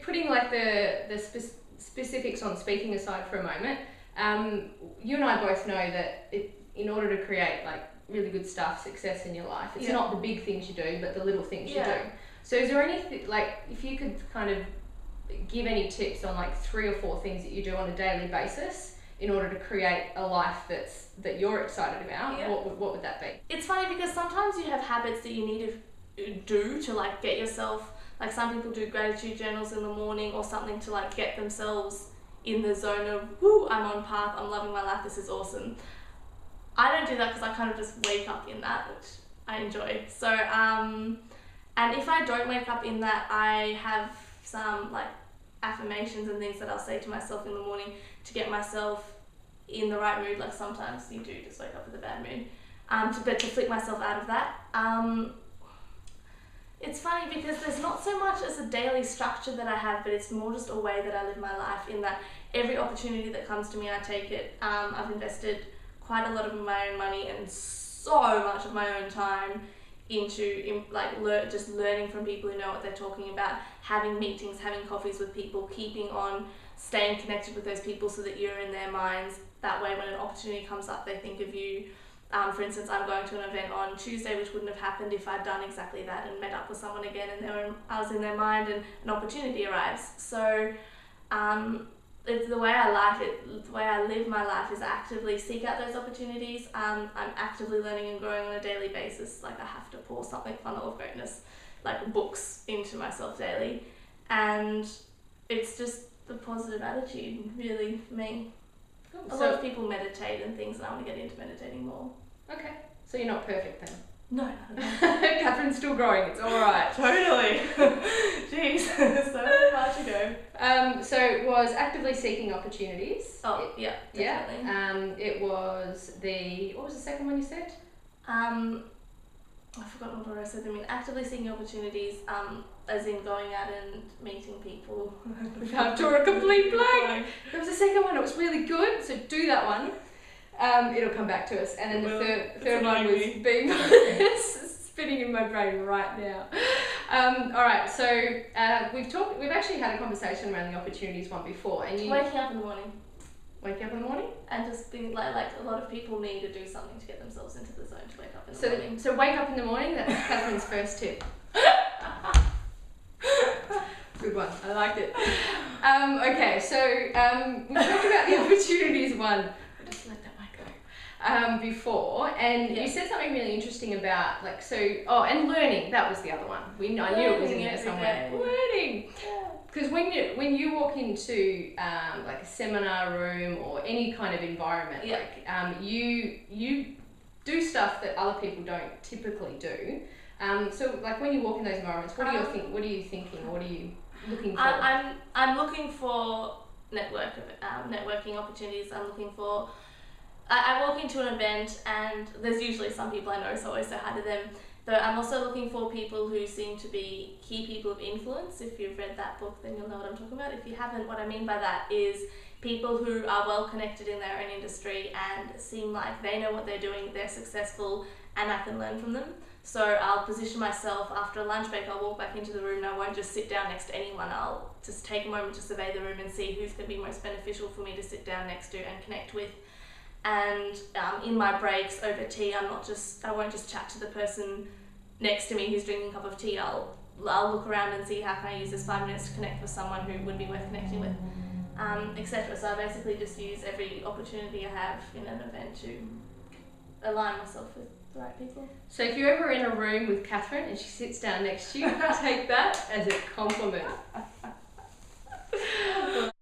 putting like the specifics on speaking aside for a moment, you and I both know that in order to create like really good stuff, success in your life, it's not the big things you do, but the little things you do. So is there anything, like, if you could kind of give any tips on like 3 or 4 things that you do on a daily basis in order to create a life that you're excited about, what would that be? It's funny because sometimes you have habits that you need to do to like get yourself, like some people do gratitude journals in the morning or something to like get themselves in the zone of, woo, I'm on path, I'm loving my life, this is awesome. I don't do that because I kind of just wake up in that, which I enjoy. So, and if I don't wake up in that, I have some like affirmations and things that I'll say to myself in the morning to get myself in the right mood. Like sometimes you do just wake up with a bad mood, but to flick myself out of that. It's funny because there's not so much as a daily structure that I have, but it's more just a way that I live my life, in that every opportunity that comes to me, I take it. I've invested quite a lot of my own money and so much of my own time into just learning from people who know what they're talking about, having meetings, having coffees with people, keeping on, staying connected with those people so that you're in their minds. That way when an opportunity comes up, they think of you. For instance, I'm going to an event on Tuesday, which wouldn't have happened if I'd done exactly that and met up with someone again and I was in their mind and an opportunity arrives. So it's the way I live my life is actively seek out those opportunities. I'm actively learning and growing on a daily basis. Like I have to pour something funnel of greatness, like books, into myself daily. And it's just the positive attitude, really, for me. Cool. A lot of people meditate and things, and I want to get into meditating more. Okay. So you're not perfect then? No. Catherine's still growing, it's alright. Totally. Jeez, so far to go. So it was actively seeking opportunities. Oh, yeah, definitely. Yeah. It was what was the second one you said? I've forgotten what I said. I mean, actively seeking opportunities, as in going out and meeting people. I've drawn a complete blank. There was a second one, it was really good, so do that one. It'll come back to us. And then the third one was being spinning in my brain right now. Alright, so we've actually had a conversation around the opportunities one before. And waking up in the morning. Waking up in the morning? And just being like a lot of people need to do something to get themselves into the zone to wake up in the morning. So wake up in the morning, that's Catherine's first tip. Good one, I liked it. Okay, so we talked about the opportunities one. I'll just let that one go. Before, and you said something really interesting about and learning. That was the other one. I knew it was in there somewhere. Learning. Because when you walk into like a seminar room or any kind of environment, you do stuff that other people don't typically do. So like when you walk in those environments, what are you thinking? What are you looking for? I'm looking for networking opportunities. I'm looking for. I walk into an event and there's usually some people I know, so I always say hi to them. But I'm also looking for people who seem to be key people of influence. If you've read that book, then you'll know what I'm talking about. If you haven't, what I mean by that is people who are well connected in their own industry and seem like they know what they're doing, they're successful, and I can learn from them. So I'll position myself after a lunch break. I'll walk back into the room and I won't just sit down next to anyone. I'll just take a moment to survey the room and see who's going to be most beneficial for me to sit down next to and connect with. And in my breaks over tea, I won't just chat to the person next to me who's drinking a cup of tea. I'll look around and see how can I use this 5 minutes to connect with someone who would be worth connecting with, etc. So I basically just use every opportunity I have in an event to align myself with the right people. So if you're ever in a room with Catherine and she sits down next to you, take that as a compliment.